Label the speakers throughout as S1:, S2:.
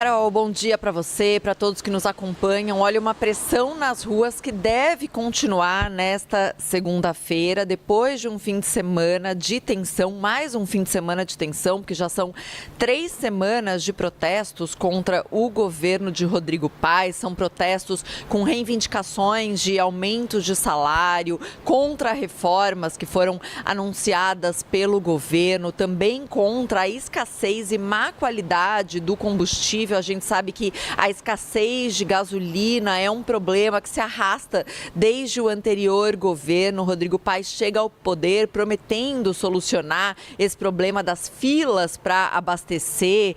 S1: Carol, bom dia para você, para todos que nos acompanham. Olha, uma pressão nas ruas que deve continuar nesta segunda-feira, depois de um fim de semana de tensão, mais um fim de semana de tensão, porque já são 3 semanas de protestos contra o governo de Rodrigo Paes. São protestos com reivindicações de aumentos de salário, contra reformas que foram anunciadas pelo governo, também contra a escassez e má qualidade do combustível. A gente sabe que a escassez de gasolina é um problema que se arrasta desde o anterior governo. Rodrigo Paes chega ao poder prometendo solucionar esse problema das filas para abastecer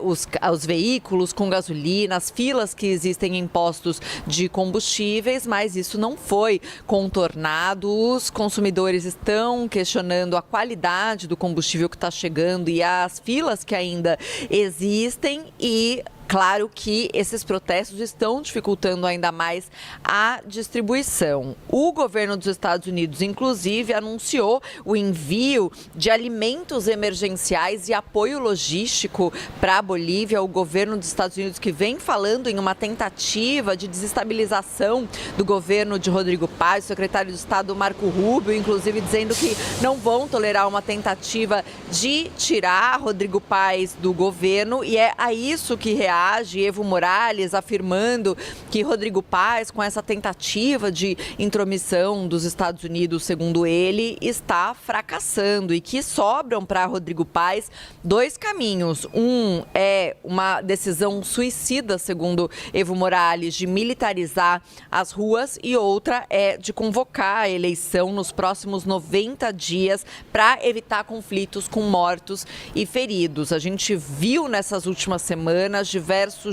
S1: os veículos com gasolina, as filas que existem em postos de combustíveis, mas isso não foi contornado. Os consumidores estão questionando a qualidade do combustível que está chegando e as filas que ainda existem e claro que esses protestos estão dificultando ainda mais a distribuição. O governo dos Estados Unidos, inclusive, anunciou o envio de alimentos emergenciais e apoio logístico para a Bolívia. O governo dos Estados Unidos que vem falando em uma tentativa de desestabilização do governo de Rodrigo Paes, o secretário de Estado Marco Rubio, inclusive dizendo que não vão tolerar uma tentativa de tirar Rodrigo Paes do governo, e é a isso que reage Evo Morales, afirmando que Rodrigo Paes, com essa tentativa de intromissão dos Estados Unidos, segundo ele, está fracassando e que sobram para Rodrigo Paes 2 caminhos. Um é uma decisão suicida, segundo Evo Morales, de militarizar as ruas, e outra é de convocar a eleição nos próximos 90 dias para evitar conflitos com mortos e feridos. A gente viu nessas últimas semanas diversos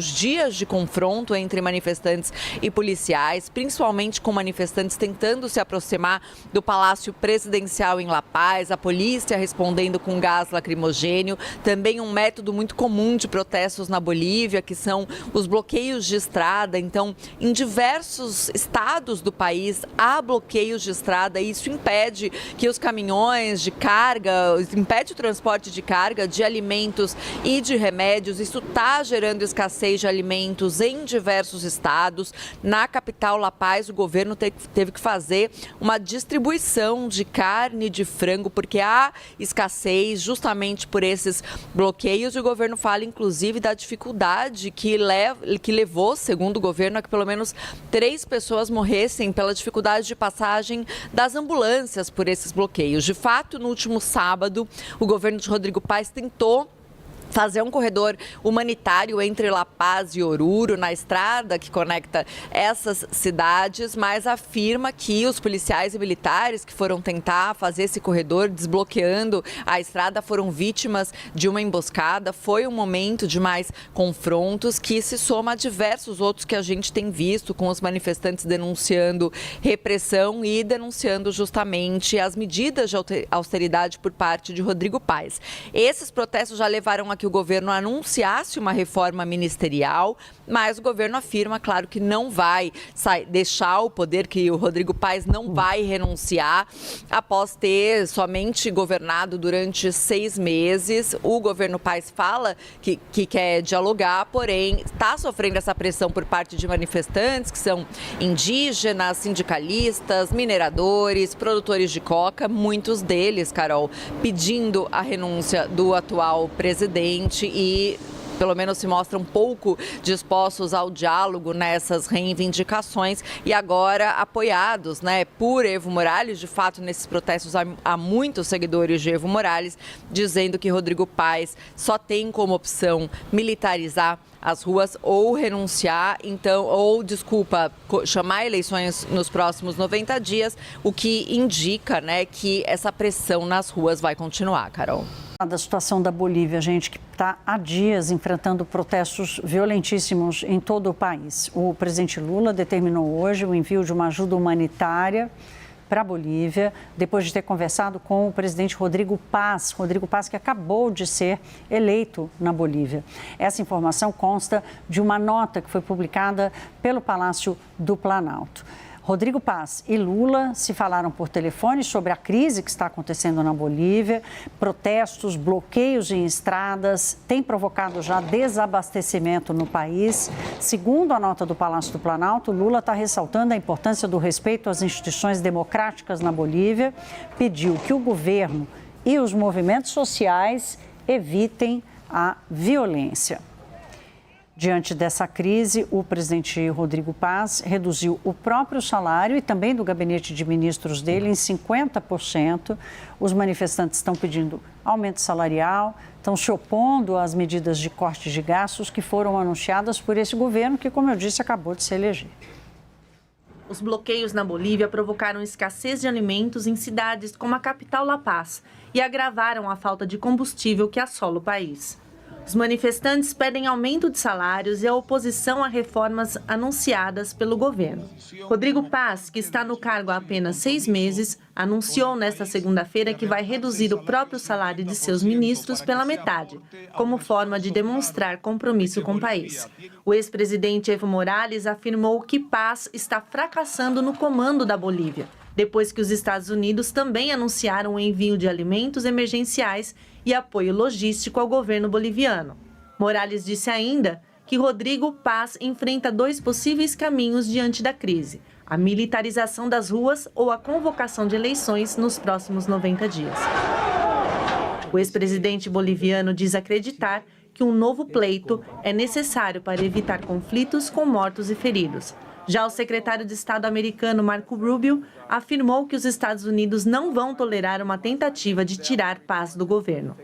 S1: dias de confronto entre manifestantes e policiais, principalmente com manifestantes tentando se aproximar do Palácio Presidencial em La Paz, a polícia respondendo com gás lacrimogênio. Também um método muito comum de protestos na Bolívia, que são os bloqueios de estrada. Então, em diversos estados do país há bloqueios de estrada e isso impede que os caminhões de carga, impede o transporte de carga, de alimentos e de remédios. Isso está gerando escassez de alimentos em diversos estados. Na capital, La Paz, o governo teve que fazer uma distribuição de carne de frango, porque há escassez justamente por esses bloqueios. E o governo fala, inclusive, da dificuldade que levou, segundo o governo, a que pelo menos 3 pessoas morressem pela dificuldade de passagem das ambulâncias por esses bloqueios. De fato, no último sábado, o governo de Rodrigo Paes tentou fazer um corredor humanitário entre La Paz e Oruro, na estrada que conecta essas cidades, mas afirma que os policiais e militares que foram tentar fazer esse corredor, desbloqueando a estrada, foram vítimas de uma emboscada. Foi um momento de mais confrontos que se soma a diversos outros que a gente tem visto, com os manifestantes denunciando repressão e denunciando justamente as medidas de austeridade por parte de Rodrigo Paes. Esses protestos já levaram a que o governo anunciasse uma reforma ministerial, mas o governo afirma, claro, que não vai deixar o poder, que o Rodrigo Paes não vai renunciar após ter somente governado durante 6 meses. O governo Paes fala que quer dialogar, porém está sofrendo essa pressão por parte de manifestantes que são indígenas, sindicalistas, mineradores, produtores de coca, muitos deles, Carol, pedindo a renúncia do atual presidente e pelo menos se mostram um pouco dispostos ao diálogo nessas reivindicações e agora apoiados, por Evo Morales. De fato, nesses protestos há muitos seguidores de Evo Morales dizendo que Rodrigo Paes só tem como opção militarizar as ruas ou renunciar, chamar eleições nos próximos 90 dias, o que indica, que essa pressão nas ruas vai continuar, Carol.
S2: Da situação da Bolívia, gente, que está há dias enfrentando protestos violentíssimos em todo o país. O presidente Lula determinou hoje o envio de uma ajuda humanitária para a Bolívia, depois de ter conversado com o presidente Rodrigo Paes, que acabou de ser eleito na Bolívia. Essa informação consta de uma nota que foi publicada pelo Palácio do Planalto. Rodrigo Paz e Lula se falaram por telefone sobre a crise que está acontecendo na Bolívia. Protestos, bloqueios em estradas têm provocado já desabastecimento no país. Segundo a nota do Palácio do Planalto, Lula está ressaltando a importância do respeito às instituições democráticas na Bolívia, pediu que o governo e os movimentos sociais evitem a violência. Diante dessa crise, o presidente Rodrigo Paz reduziu o próprio salário e também do gabinete de ministros dele em 50%. Os manifestantes estão pedindo aumento salarial, estão se opondo às medidas de corte de gastos que foram anunciadas por esse governo que, como eu disse, acabou de se eleger.
S3: Os bloqueios na Bolívia provocaram escassez de alimentos em cidades como a capital La Paz e agravaram a falta de combustível que assola o país. Os manifestantes pedem aumento de salários e a oposição a reformas anunciadas pelo governo. Rodrigo Paz, que está no cargo há apenas 6 meses, anunciou nesta segunda-feira que vai reduzir o próprio salário de seus ministros pela metade, como forma de demonstrar compromisso com o país. O ex-presidente Evo Morales afirmou que Paz está fracassando no comando da Bolívia, depois que os Estados Unidos também anunciaram o envio de alimentos emergenciais e apoio logístico ao governo boliviano. Morales disse ainda que Rodrigo Paz enfrenta 2 possíveis caminhos diante da crise: a militarização das ruas ou a convocação de eleições nos próximos 90 dias. O ex-presidente boliviano diz acreditar que um novo pleito é necessário para evitar conflitos com mortos e feridos. Já o secretário de Estado americano Marco Rubio afirmou que os Estados Unidos não vão tolerar uma tentativa de tirar Paz do governo.